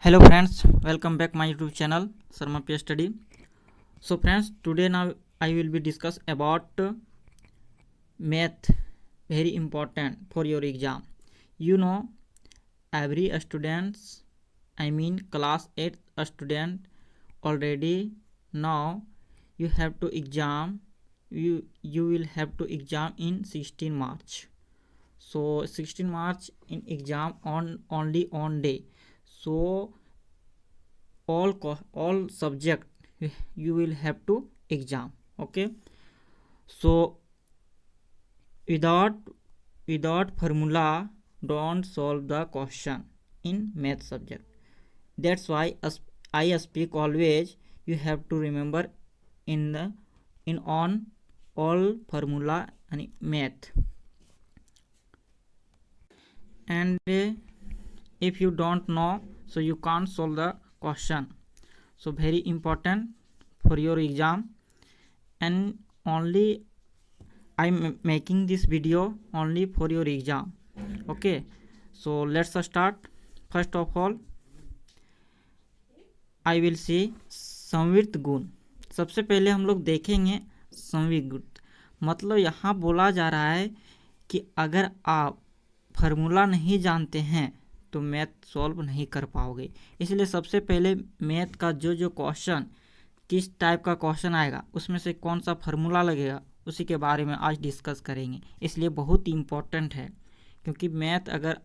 Hello friends, welcome back my YouTube channel Sharma P Study. So friends, today now I will be discuss about math, very important for your exam. You know, every students, I mean class 8 student already now you have to exam. You will have to exam in 16 March. So 16 March in exam on only on day. So all subject you will have to exam. Okay, so without formula don't solve the question in math subject. That's why as I speak always you have to remember in on all formula and math. And if you don't know, so you can't solve the question. So very important for your exam, and only I'm making this video only for your exam. Okay, so let's start. First of all I will see संवृत्त गुण. सबसे पहले हम लोग देखेंगे संवृत्त गुण. मतलब यहाँ बोला जा रहा है कि अगर आप फार्मूला नहीं जानते हैं तो मैथ सॉल्व नहीं कर पाओगे. इसलिए सबसे पहले मैथ का जो क्वेश्चन किस टाइप का क्वेश्चन आएगा, उसमें से कौन सा फार्मूला लगेगा, उसी के बारे में आज डिस्कस करेंगे. इसलिए बहुत इम्पोर्टेंट है, क्योंकि मैथ अगर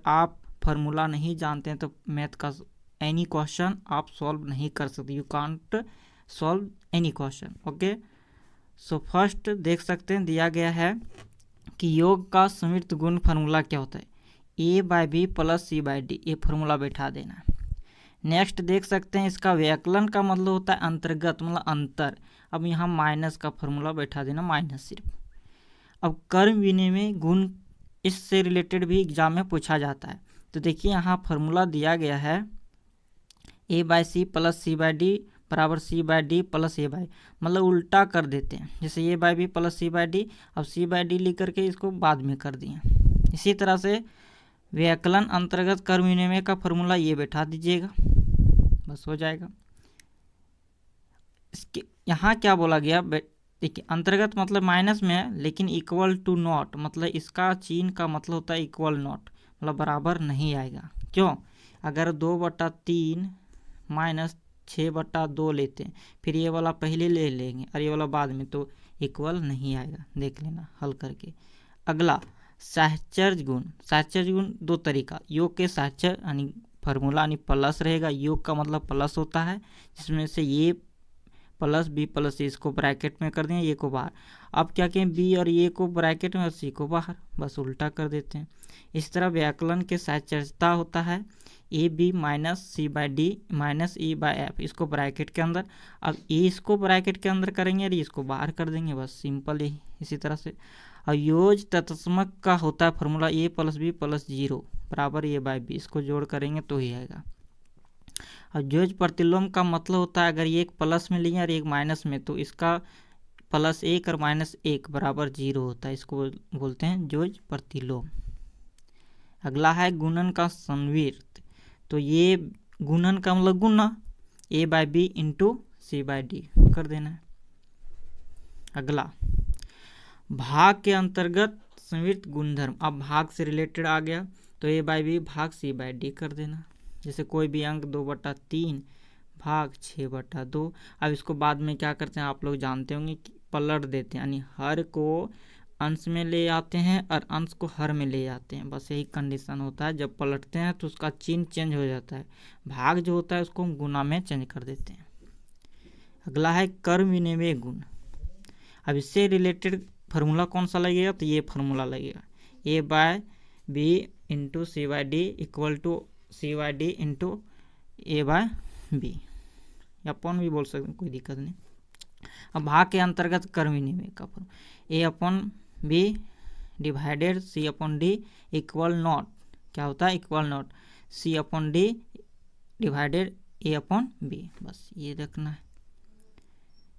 आप फार्मूला नहीं जानते हैं तो मैथ का एनी क्वेश्चन आप सॉल्व नहीं कर सकते. You can't solve any question. Okay, so first देख सकते हैं दिया गया है कि योग का संवृत्त गुण फार्मूला क्या होता है. a/b + c/d, ये फार्मूला बैठा देना. नेक्स्ट देख सकते हैं इसका व्याकलन का मतलब होता है अंतर्गत, मतलब अंतर. अब यहाँ माइनस का फार्मूला बैठा देना, माइनस सिर्फ. अब कर्म विनिमय गुण, इससे रिलेटेड भी एग्जाम में पूछा जाता है. तो देखिए यहाँ फार्मूला दिया गया है a/c + c/d बराबर c/d + a/, मतलब उल्टा कर देते हैं. जैसे a/b + c/d, अब c/d लिख करके इसको बाद में कर दिए. इसी तरह से व्याकलन अंतर्गत कर्म विनिमय का फार्मूला ये बैठा दीजिएगा, बस हो जाएगा. इसके यहाँ क्या बोला गया, देखिए अंतर्गत मतलब माइनस में है, लेकिन इक्वल टू नॉट, मतलब इसका चिन्ह का मतलब होता है इक्वल नॉट, मतलब बराबर नहीं आएगा. क्यों? अगर 2/3 माइनस 6/2 लेते हैं, फिर ये वाला पहले ले लेंगे और ये वाला बाद में, तो इक्वल नहीं आएगा. देख लेना हल करके. अगला साहचर्य गुण. साहचर्य गुण दो तरीका. योग के साहचर्य यानी फार्मूला यानी प्लस रहेगा. योग का मतलब प्लस होता है, जिसमें से ये प्लस बी प्लस सी, इसको ब्रैकेट में कर दें, ये को बाहर. अब क्या कहें, बी और ये को ब्रैकेट में और सी को बाहर, बस उल्टा कर देते हैं. इस तरह व्याकलन के साहचर्यता होता है a/b - c/d - e/f, इसको ब्रैकेट के अंदर. अब ए इसको ब्रैकेट के अंदर करेंगे और इसको बाहर कर देंगे, बस सिंपल ही. इसी तरह से अयोज तत्समक का होता है फार्मूला a + b + 0 बराबर a/b, इसको जोड़ करेंगे तो ही आएगा. और जोज प्रतिलोम का मतलब होता है अगर ये एक प्लस में लिए और एक माइनस में, तो इसका +1 और -1 बराबर 0 होता है. इसको बोलते हैं जोज प्रतिलोम. अगला है गुणन का संवृत्त. तो ये गुणन का मतलब गुना, a/b × c/d कर देना है. अगला भाग के अंतर्गत संवृत्त गुणधर्म. अब भाग से रिलेटेड आ गया, तो a/b भाग c/d कर देना. जैसे कोई भी अंक 2/3 भाग 6/2. अब इसको बाद में क्या करते हैं आप लोग जानते होंगे कि पलट देते हैं, यानी हर को अंश में ले आते हैं और अंश को हर में ले आते हैं. बस यही कंडीशन होता है. जब पलटते हैं तो उसका चिन्ह चेंज हो जाता है. भाग जो होता है उसको हम गुना में चेंज कर देते हैं. अगला है कर्म विनिमय गुण. अब इससे रिलेटेड फार्मूला कौन सा लगेगा, तो ये फार्मूला लगेगा a/b × c/d = c/d × a/b, अपन भी बोल सकते हैं, कोई दिक्कत नहीं. अब भाग के अंतर्गत कर्म विनिमय का a/b divided c/d equal not, क्या होता है equal not, c/d divided a/b, बस ये रखना है.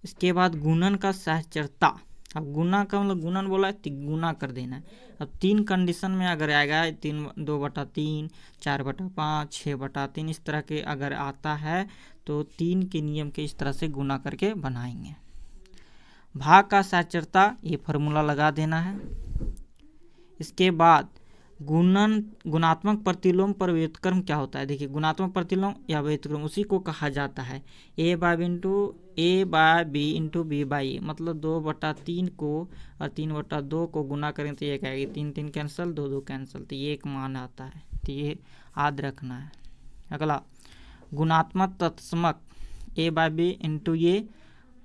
इसके बाद गुणन का साहचर्यता. अब गुना का मतलब गुणन बोला है तो गुना कर देना है। अब 3 कंडीशन में अगर आएगा 3 2/3 4/5 6/3 इस तरह के अगर आता है तो 3 के नियम के इस तरह से गुना करके बनाएंगे। भाग का साक्षरता ये फार्मूला लगा देना है। इसके बाद गुणात्मक प्रतिलोम पर व्युत्क्रम क्या होता है। देखिए गुणात्मक प्रतिलोम या व्युत्क्रम उसी को कहा जाता है a by b into B by A, मतलब 2/3 को और 3/2 को गुना करें तो ये क्या आएगी, 3 3 कैंसिल 2 2 कैंसिल, तो ये एक मान आता है, तो ये याद रखना है। अगला गुणात्मक तत्समक a by b into a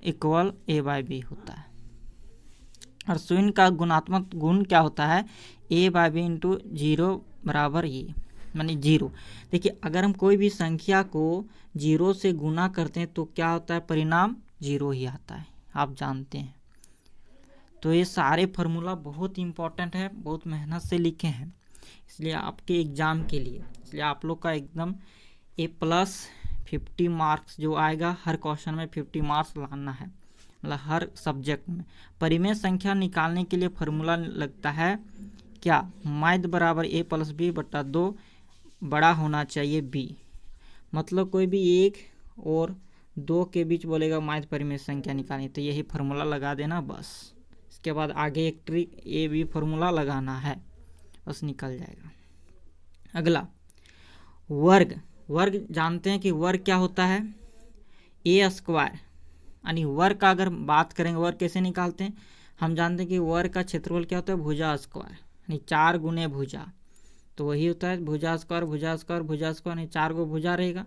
equal a by b होता है। और शून्य का गुणात्मक गुण क्या होता है, a बाय बी इंटू 0 बराबर ये मानी 0। देखिए अगर हम कोई भी संख्या को 0 से गुना करते हैं तो क्या होता है, परिणाम 0 ही आता है, आप जानते हैं। तो ये सारे फार्मूला बहुत इंपॉर्टेंट है, बहुत मेहनत से लिखे हैं इसलिए आपके एग्ज़ाम के लिए, इसलिए आप लोग का एकदम A+50 मार्क्स जो आएगा, हर क्वेश्चन में 50 मार्क्स लाना है, मतलब हर सब्जेक्ट में। परिमेय संख्या निकालने के लिए फार्मूला लगता है क्या, माध्य बराबर a+b/2 बड़ा होना चाहिए b, मतलब कोई भी 1 और 2 के बीच बोलेगा माध्य परिमेय संख्या निकालनी, तो यही फार्मूला लगा देना बस। इसके बाद आगे एक ट्रिक ए बी फार्मूला लगाना है, बस निकल जाएगा। अगला वर्ग जानते हैं कि वर्ग क्या होता है, a², यानी वर्ग का अगर बात करेंगे वर्ग कैसे निकालते हैं, हम जानते हैं कि वर्ग का क्षेत्रफल क्या होता है, भुजा स्क्वायर, यानी 4 गुने भुजा, तो वही होता है भुजा स्क्वायर भुजा स्क्वायर भुजा स्क्वायर, यानी 4 गो भुजा रहेगा,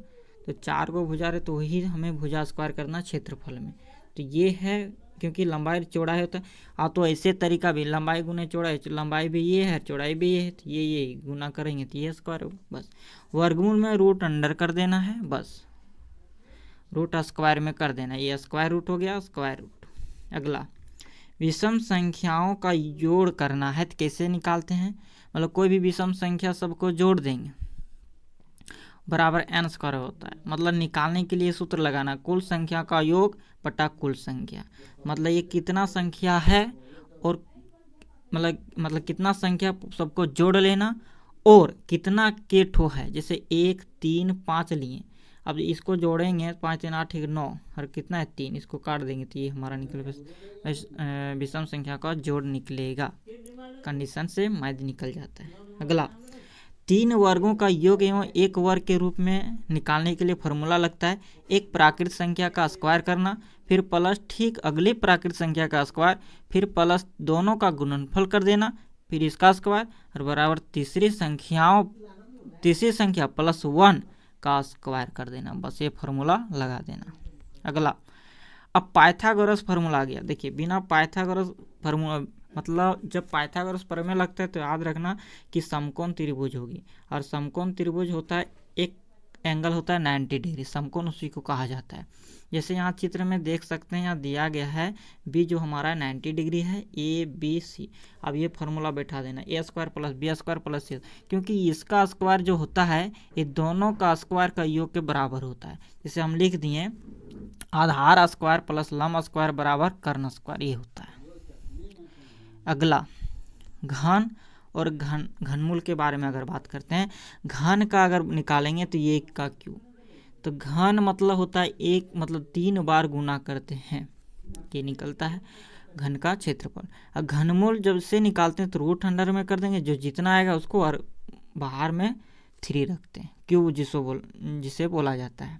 तो 4 गो भुजा रहे तो वही हमें भुजा स्क्वायर करना क्षेत्रफल में। तो ये है क्योंकि लंबाई चौड़ाई होता है, तो ऐसे तरीका भी लंबाई गुने चौड़ाई, लंबाई भी ये है चौड़ाई भी ये है, तो ये गुना करेंगे तो ये स्क्वायर होगा बस। वर्गमूल में रूट अंडर कर देना है, बस रूट स्क्वायर में कर देना, ये स्क्वायर रूट हो गया स्क्वायर रूट। अगला विषम संख्याओं का जोड़ करना है, तो कैसे निकालते हैं, मतलब कोई भी विषम संख्या सबको जोड़ देंगे बराबर n² होता है, मतलब निकालने के लिए सूत्र लगाना कुल संख्या का योग बटा कुल संख्या, मतलब ये कितना संख्या है और मतलब कितना संख्या सबको जोड़ लेना और कितना के ठो है, जैसे 1 3 5 लिए, अब इसको जोड़ेंगे 5 3 8 9 और कितना है 3, इसको काट देंगे तो ये हमारा निकलेगा विषम संख्या का जोड़ निकलेगा, कंडीशन से माध्य निकल जाता है। अगला 3 वर्गों का योग एवं एक वर्ग के रूप में निकालने के लिए फार्मूला लगता है, एक प्राकृत संख्या का स्क्वायर करना, फिर प्लस ठीक अगली प्राकृत संख्या का स्क्वायर, फिर प्लस दोनों का गुणनफल कर देना, फिर इसका स्क्वायर और बराबर तीसरी संख्या +1 का स्क्वायर कर देना, बस ये फार्मूला लगा देना। अगला अब पाइथागोरस फार्मूला आ गया। देखिए बिना पाइथागोरस फार्मूला मतलब जब पाइथागोरस प्रमेय लगता है तो याद रखना कि समकोण त्रिभुज होगी, और समकोण त्रिभुज होता है एक एंगल होता है 90 डिग्री, समकोण उसी को कहा जाता है। जैसे यहाँ चित्र में देख सकते हैं, यहाँ दिया गया है बी जो हमारा 90 डिग्री है, ए बी सी। अब ये फार्मूला बैठा देना a² + b² + c, क्योंकि इसका स्क्वायर जो होता है ये दोनों का स्क्वायर का योग के बराबर होता है। जैसे हम लिख दिए आधार स्क्वायर प्लस लंब स्क्वायर बराबर कर्ण स्क्वायर, ये होता है। अगला घन और घनमूल के बारे में अगर बात करते हैं, घन का अगर निकालेंगे तो ये का क्यों, तो घन मतलब होता है एक, मतलब 3 बार गुना करते हैं, ये निकलता है घन का क्षेत्रफल। और घनमूल जब से निकालते हैं तो रूट अंडर में कर देंगे, जो जितना आएगा उसको और बाहर में 3 रखते हैं, क्यों जिसे बोला जाता है।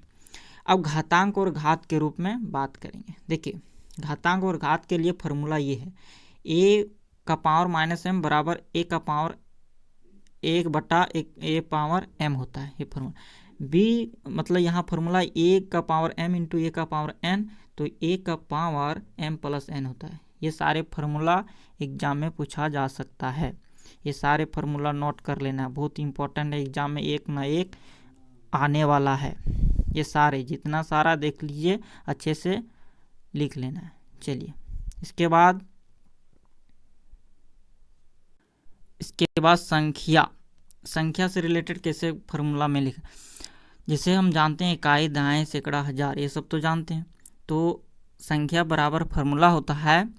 अब घातांक और घात के रूप में बात करेंगे। देखिए घातांक और घात के लिए फार्मूला ये है, a⁻m बराबर a⁻m होता है, ये फार्मूला। b मतलब यहाँ फार्मूला a⁻m इंटू a⁻n, तो a⁻m + n होता है। ये सारे फार्मूला एग्जाम में पूछा जा सकता है, ये सारे फार्मूला नोट कर लेना, बहुत इंपॉर्टेंट है, एग्जाम में एक ना एक आने वाला है। ये सारे जितना सारा देख लीजिए, अच्छे से लिख लेना है। चलिए इसके बाद संख्या से रिलेटेड कैसे फार्मूला में लिखा, जैसे हम जानते हैं इकाई दहाई सैकड़ा हजार, ये सब तो जानते हैं। तो संख्या बराबर फार्मूला होता है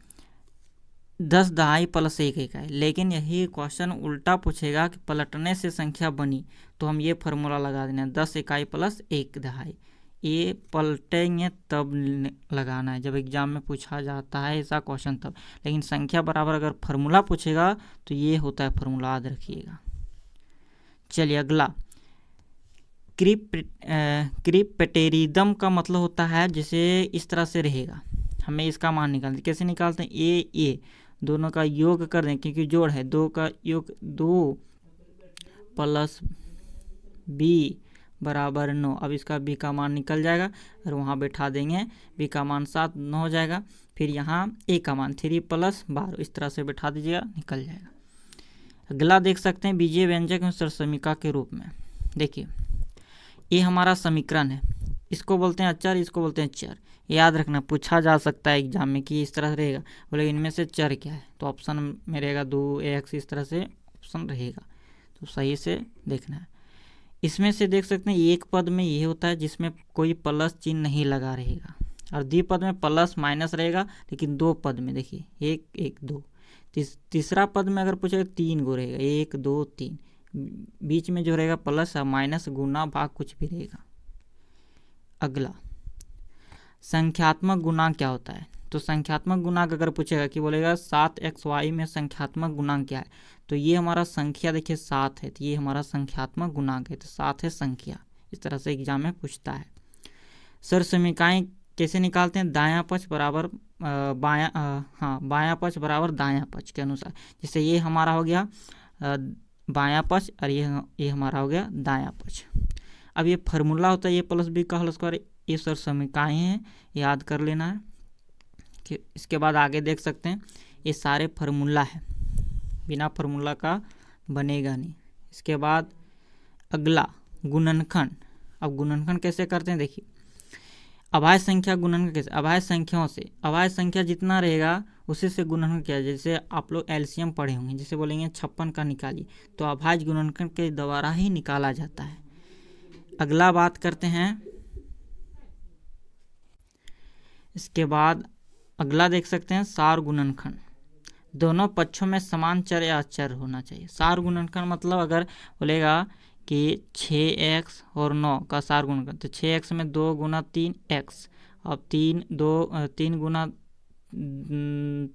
10 दहाई प्लस 1 इकाई। लेकिन यही क्वेश्चन उल्टा पूछेगा कि पलटने से संख्या बनी, तो हम ये फार्मूला लगा देना 10 इकाई प्लस 1 दहाई। ये पलटेंगे तब लगाना है, जब एग्जाम में पूछा जाता है ऐसा क्वेश्चन तब। लेकिन संख्या बराबर अगर फार्मूला पूछेगा तो ये होता है फार्मूला, याद रखिएगा। चलिए अगला, क्रिप्टेरिदम का मतलब होता है जैसे इस तरह से रहेगा, हमें इसका मान निकालना। कैसे निकालते हैं? ए दोनों का योग कर दें, क्योंकि जोड़ है, 2 का योग 2 प्लस बी बराबर 9। अब इसका बी का मान निकल जाएगा और वहाँ बैठा देंगे, बी का मान 7 9 हो जाएगा। फिर यहाँ ए का मान 3 प्लस 12, इस तरह से बैठा दीजिएगा, निकल जाएगा। अगला देख सकते हैं बीजीय व्यंजक में सरसमिका के रूप में। देखिए ये हमारा समीकरण है, इसको बोलते हैं अचर, इसको बोलते हैं चर। याद रखना, पूछा जा सकता है एग्जाम में कि इस तरह रहेगा, बोले इनमें से चर क्या है, तो ऑप्शन में रहेगा 2x, इस तरह से ऑप्शन रहेगा, तो सही से देखना है। इसमें से देख सकते हैं एक पद में ये होता है जिसमें कोई प्लस चिन्ह नहीं लगा रहेगा, और द्विपद में प्लस माइनस रहेगा। लेकिन 2 पद में देखिए 1 1 2, तीसरा पद में अगर पूछेगा 3 गो रहेगा, 1 2 3, बीच में जो रहेगा प्लस या माइनस गुना भाग कुछ भी रहेगा। अगला, संख्यात्मक गुणांक क्या होता है? तो संख्यात्मक गुणांक अगर पूछेगा कि बोलेगा 7xy में संख्यात्मक गुणांक क्या है, तो ये हमारा संख्या देखिए 7 है, तो ये हमारा संख्यात्मक गुणांक है, तो 7 है संख्या। इस तरह से एग्जाम में पूछता है। सरसमीकाएं कैसे निकालते हैं? दायां पक्ष बराबर बायां पक्ष बराबर दायां पक्ष के अनुसार। जैसे ये हमारा हो गया बायां पक्ष और ये हमारा हो गया दायां पक्ष। अब ये फार्मूला होता है, ये प्लस बी का होल स्क्वायर, ये सरसमीकाएं हैं, याद कर लेना है। कि इसके बाद आगे देख सकते हैं ये सारे फार्मूला है, बिना फार्मूला का बनेगा नहीं। इसके बाद अगला गुणनखंड। अब गुणनखंड कैसे करते हैं? देखिए अभाज्य संख्या गुणनखंड कैसे? अभाज्य संख्याओं से, अभाज्य संख्या जितना रहेगा उसी से गुणनखंड किया। जैसे आप लोग एलसीएम पढ़े होंगे, जैसे बोलेंगे 56 का निकालिए, तो अभाज्य गुणनखंड के द्वारा ही निकाला जाता है। अगला बात करते हैं, इसके बाद अगला देख सकते हैं सार गुणनखंड। दोनों पक्षों में समान चर या अचर होना चाहिए। सार गुणनखंड मतलब अगर बोलेगा कि 6x और 9 का सार गुणनखंड, तो 6x में 2 गुना 3x, अब 3 गुना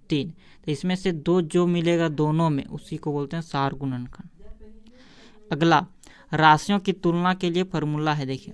3, तो इसमें से 2 जो मिलेगा दोनों में, उसी को बोलते हैं सार गुणनखंड। अगला राशियों की तुलना के लिए फार्मूला है। देखिए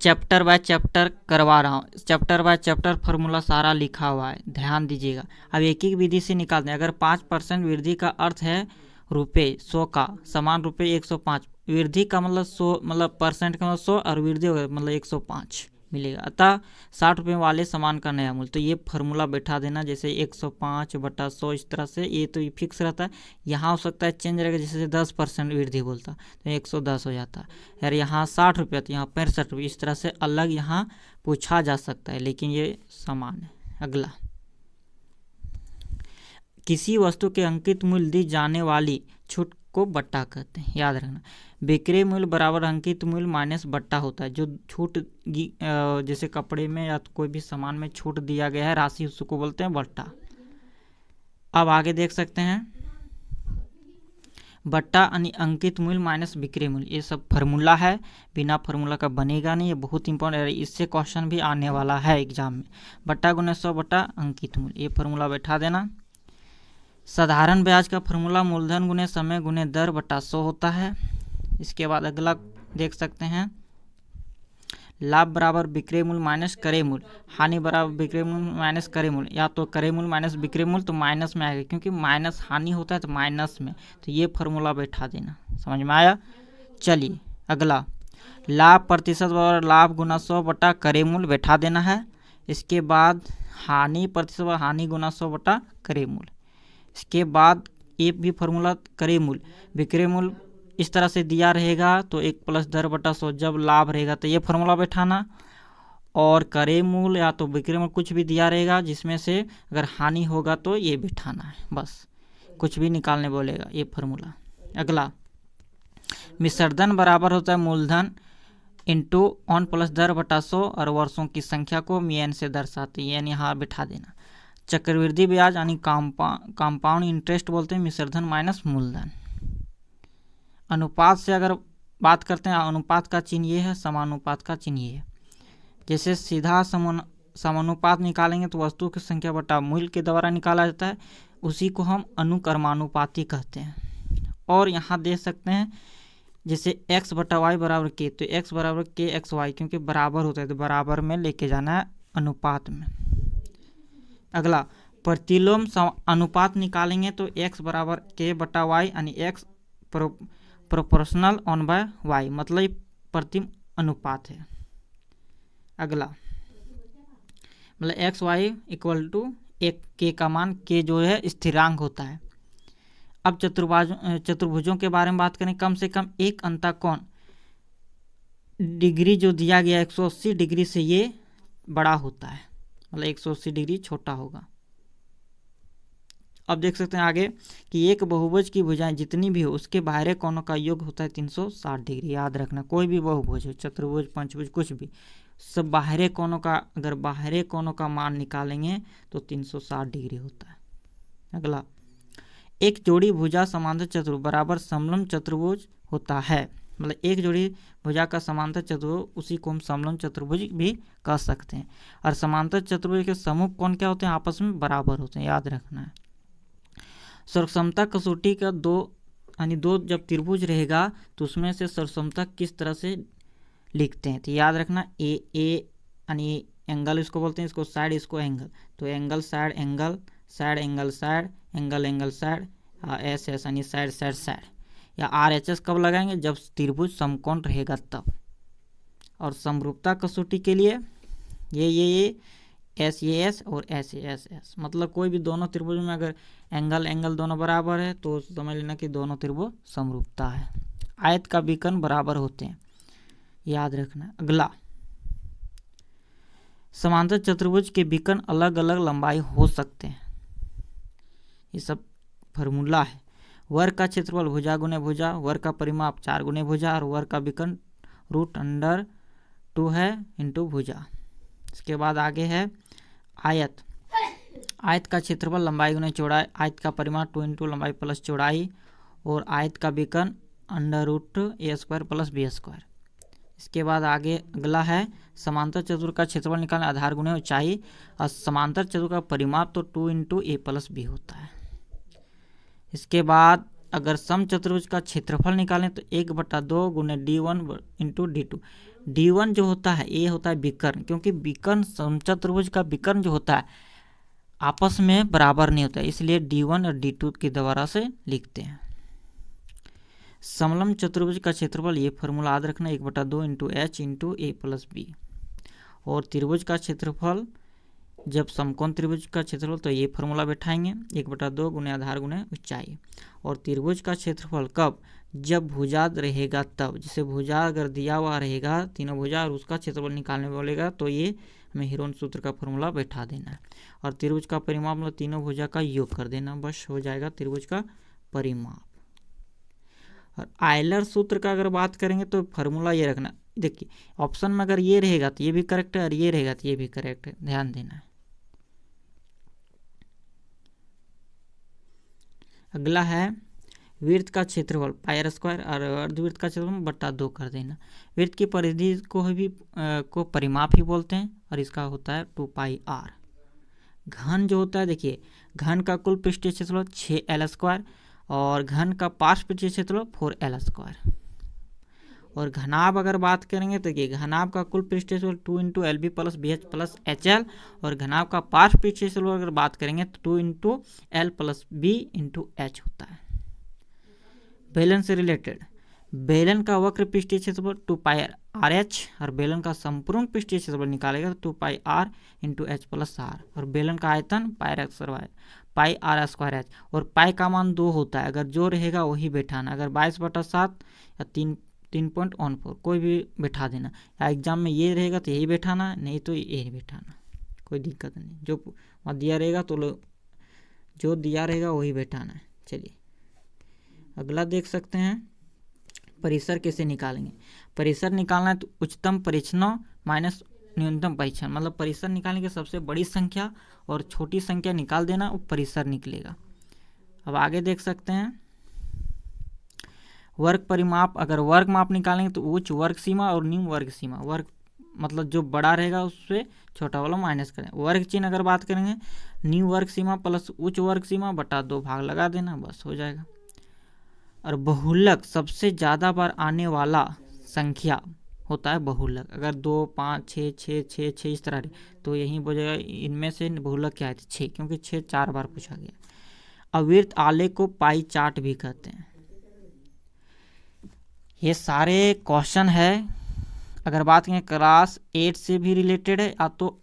चैप्टर बाय चैप्टर करवा रहा हूँ, चैप्टर बाय चैप्टर फार्मूला सारा लिखा हुआ है, ध्यान दीजिएगा। अब एक एक विधि से निकालते हैं। अगर 5% वृद्धि का अर्थ है रुपये 100 का, समान रुपये 105, वृद्धि का मतलब 100, मतलब परसेंट का मतलब 100 और वृद्धि होगा मतलब 105 मिलेगा। अतः 60 रुपये वाले सामान का नया मूल्य, तो ये फार्मूला बैठा देना, जैसे 105/100, इस तरह से। ये तो फिक्स रहता है, यहाँ हो सकता है चेंज रहेगा, जैसे 10% वृद्धि बोलता तो 110 हो जाता, यार यहाँ 60 रुपये तो यहाँ 65 रुपये, इस तरह से अलग यहाँ पूछा जा सकता है, लेकिन ये समान है। अगला, किसी वस्तु के अंकित मूल्य दी जाने वाली छूट को बट्टा कहते हैं, याद रखना। विक्रय मूल्य बराबर अंकित मूल्य माइनस बट्टा होता है। जो छूट जैसे कपड़े में या कोई भी सामान में छूट दिया गया है राशि, उसको बोलते हैं बट्टा। अब आगे देख सकते हैं बट्टा यानी अंकित मूल्य माइनस विक्रय मूल्य, ये सब फार्मूला है, बिना फार्मूला का बनेगा नहीं, ये बहुत इंपॉर्टेंट है, इससे क्वेश्चन भी आने वाला है एग्जाम में। बट्टा गुने 100 बट्टा अंकित मूल्य, ये फार्मूला बैठा देना। साधारण ब्याज का फार्मूला मूलधन गुने समय गुने दर बटा 100 होता है। इसके बाद अगला देख सकते हैं लाभ बराबर विक्रय मूल्य माइनस क्रय मूल्य, हानि बराबर विक्रय मूल्य माइनस क्रय मूल्य, या तो क्रय मूल्य माइनस विक्रय मूल्य, तो माइनस में आएगा, क्योंकि माइनस हानि होता है तो माइनस में, तो ये फार्मूला बैठा देना। समझ में आया? चलिए अगला, लाभ प्रतिशत बराबर लाभ गुना 100 बटा क्रय मूल्य बैठा देना है। इसके बाद हानि प्रतिशत बराबर हानि गुना 100 बटा क्रय मूल्य। इसके बाद एक भी फार्मूला क्रय मूल्य, विक्रय मूल्य इस तरह से दिया रहेगा तो 1 प्लस दर बटा 100, जब लाभ रहेगा तो ये फार्मूला बैठाना, और क्रय मूल्य या तो विक्रय मूल्य कुछ भी दिया रहेगा जिसमें से अगर हानि होगा तो ये बैठाना है, बस कुछ भी निकालने बोलेगा, ये फार्मूला। अगला, मिश्रधन बराबर होता है मूलधन इंटू 1 प्लस दर बटा 100, और वर्षों की संख्या को मियन से दर्शाते हैं, यानी यहाँ बैठा देना। चक्रवृद्धि ब्याज यानी कंपाउंड इंटरेस्ट बोलते हैं, मिश्रधन माइनस मूलधन। अनुपात से अगर बात करते हैं, अनुपात का चिन्ह ये है, समानुपात का चिन्ह ये है। जैसे सीधा समानुपात निकालेंगे तो वस्तु की संख्या बटा मूल्य के द्वारा निकाला जाता है, उसी को हम अनुक्रमानुपाती कहते हैं। और यहाँ देख सकते हैं जैसे x बटा वाई बराबर के, तो x बराबर के एक्स वाई, क्योंकि बराबर होता है तो बराबर में लेके जाना है अनुपात में। अगला प्रतिलोम अनुपात निकालेंगे तो x बराबर के बटा वाई यानी x proportional one by y, मतलब प्रतिम अनुपात है। अगला मतलब एक्स वाई इक्वल टू एक के का मान, के जो है स्थिरांक होता है। अब चतुर्भुजों के बारे में बात करें, कम से कम एक अंतःकोण डिग्री जो दिया गया 180 डिग्री से ये बड़ा होता है, मतलब 180 डिग्री छोटा होगा। अब देख सकते हैं आगे कि एक बहुभुज की भुजाएं जितनी भी हो उसके बाहरी कोणों का योग होता है 360 डिग्री। याद रखना, कोई भी बहुभुज हो, चतुर्भुज पंचभुज कुछ भी, सब बाहरी कोणों का, अगर बाहरी कोणों का मान निकालेंगे तो 360 डिग्री होता है। अगला, एक जोड़ी भुजा समांतर चतुर्भुज बराबर समलंब चतुर्भुज होता है, मतलब एक जोड़ी भुजा का समांतर चतुर्भुज, उसी को हम समलंब चतुर्भुज भी कह सकते हैं। और समांतर चतुर्भुज के समूह कोण क्या होते हैं, आपस में बराबर होते हैं, याद रखना है। सर्वसमता कसौटी का दो जब त्रिभुज रहेगा तो उसमें से सर्वसमता किस तरह से लिखते हैं, तो याद रखना ए यानी एंगल इसको बोलते हैं, इसको साइड, इसको एंगल, तो angle side angle, side angle side, angle angle side, S यानी साइड साइड साइड। या RHS कब लगाएंगे, जब त्रिभुज समकोण रहेगा तब। और समरूपता कसौटी के लिए ये एस और एस, मतलब कोई भी दोनों त्रिभुज में अगर एंगल दोनों बराबर है तो समझ लेना कि दोनों त्रिभुज समरूपता है। आयत का विकर्ण बराबर होते हैं, याद रखना। अगला, समांतर चतुर्भुज के विकर्ण अलग अलग लंबाई हो सकते हैं, ये सब फॉर्मूला है। वर्ग का क्षेत्रफल भुजा गुने भुजा, वर्ग का परिमाप 4 गुने भुजा, और वर्ग का विकर्ण √2 है इंटू भुजा। इसके बाद आगे है आयत। आयत का क्षेत्रफल लंबाई गुने चौड़ाई, आयत का परिमाप 2 इंटू लंबाई प्लस चौड़ाई, और आयत का विकर्ण √a² प्लस b²। इसके बाद आगे अगला है समांतर चतुर्भुज का क्षेत्रफल निकालना, आधार गुने ऊंचाई, और समांतर चतुर्भुज का परिमाप तो 2 इंटू a प्लस b होता है। इसके बाद अगर सम चतुर्भुज का क्षेत्रफल निकालें तो 1/2 गुने d1 इंटू d2। d1 जो होता है ये होता है विकर्ण, क्योंकि विकर्ण सम चतुर्भुज का विकर्ण जो होता है आपस में बराबर नहीं होता है, इसलिए d1 और d2 के द्वारा से लिखते हैं। समलंब चतुर्भुज का क्षेत्रफल, ये फॉर्मूला याद रखना, 1/2 into h into a plus b। और त्रिभुज का क्षेत्रफल, जब समकोण त्रिभुज का क्षेत्रफल तो ये फॉर्मूला बैठाएंगे, 1/2 गुने आधार गुने ऊंचाई। और त्रिभुज का क्षेत्रफल कब, जब भुजा रहेगा तब, जैसे भुजा अगर दिया हुआ रहेगा तीनों भुजा और उसका क्षेत्रफल निकालने बोलेगा तो ये हमें हीरोन सूत्र का फॉर्मूला बैठा देना है। और त्रिभुज का परिमाप मतलब तीनों भुजा का योग कर देना, बस हो जाएगा त्रिभुज का परिमाप। और आयलर सूत्र का अगर बात करेंगे तो फॉर्मूला ये रखना, देखिए ऑप्शन में अगर ये रहेगा तो ये भी करेक्ट है और ये रहेगा तो ये भी करेक्ट है, ध्यान देना है। अगला है वृत्त का क्षेत्रफल πr² और अर्धवृत्त का क्षेत्रफल बटा 2 कर देना। वृत्त की परिधि को परिमाप ही बोलते हैं और इसका होता है 2πr। घन जो होता है, देखिए घन का कुल पृष्ठीय क्षेत्रफल 6l² और घन का पार्श्व पृष्ठीय क्षेत्रफल 4l²। और घनाभ अगर बात करेंगे तो ये घनाभ का कुल पृष्ठीय क्षेत्रफल 2 into LB plus BH plus HL, और घनाभ का पार्श्व पृष्ठीय क्षेत्रफल अगर बात करेंगे तो 2 into L plus B into H होता है। बेलन से रिलेटेड, बेलन का वक्र पृष्ठीय क्षेत्रफल 2πrh और बेलन का संपूर्ण पृष्ठीय क्षेत्रफल निकालेगा तो 2πr into h plus r, और बेलन का आयतन πr²h, और पाई का मान 2 होता है, अगर जो रहेगा वही बैठाना, अगर 22/7 या 3.14 कोई भी बैठा देना, या एग्जाम में ये रहेगा तो यही बैठाना, नहीं तो यही बैठाना, कोई दिक्कत नहीं, जो वहाँ दिया रहेगा तो जो दिया रहेगा वही बैठाना है। चलिए अगला देख सकते हैं परिसर कैसे निकालेंगे। परिसर निकालना है तो उच्चतम परिच्छनों माइनस न्यूनतम परिसर, मतलब परिसर निकालने की सबसे बड़ी संख्या और छोटी संख्या निकाल देना, वो परिसर निकलेगा। अब आगे देख सकते हैं वर्ग परिमाप। अगर वर्ग माप निकालेंगे तो उच्च वर्ग सीमा और निम्न वर्ग सीमा, वर्ग मतलब जो बड़ा रहेगा उससे छोटा वाला माइनस करें। वर्ग चिन्ह अगर बात करेंगे, निम्न वर्ग सीमा प्लस उच्च वर्ग सीमा बटा 2 भाग लगा देना, बस हो जाएगा। और बहुलक सबसे ज़्यादा बार आने वाला संख्या होता है बहुलक। अगर 2 5 6 6 6 6 इस तरह तो यही बोलेगा इनमें से बहुलक क्या है, 6, क्योंकि 6 4 बार पूछा गया। अवृत्त आलेख को पाई चार्ट भी कहते हैं। ये सारे क्वेश्चन है, अगर बात करें क्लास 8 से भी रिलेटेड है, या तो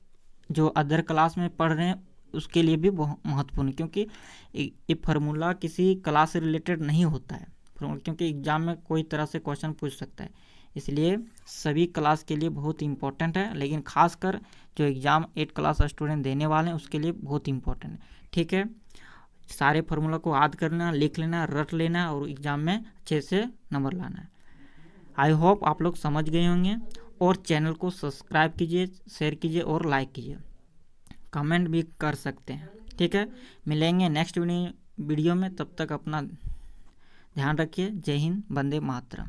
जो अदर क्लास में पढ़ रहे हैं उसके लिए भी बहुत महत्वपूर्ण है, क्योंकि ये फार्मूला किसी क्लास से रिलेटेड नहीं होता है, क्योंकि एग्जाम में कोई तरह से क्वेश्चन पूछ सकता है, इसलिए सभी क्लास के लिए बहुत इंपॉर्टेंट है, लेकिन खासकर जो एग्ज़ाम 8 क्लास स्टूडेंट देने वाले हैं उसके लिए बहुत इंपॉर्टेंट है। ठीक है, सारे फार्मूला को याद करना, लिख लेना, रट लेना और एग्ज़ाम में अच्छे से नंबर लाना है। आई होप आप लोग समझ गए होंगे, और चैनल को सब्सक्राइब कीजिए, शेयर कीजिए और लाइक कीजिए, कमेंट भी कर सकते हैं। ठीक है, मिलेंगे नेक्स्ट वीडियो में, तब तक अपना ध्यान रखिए। जय हिंद, वंदे मातरम।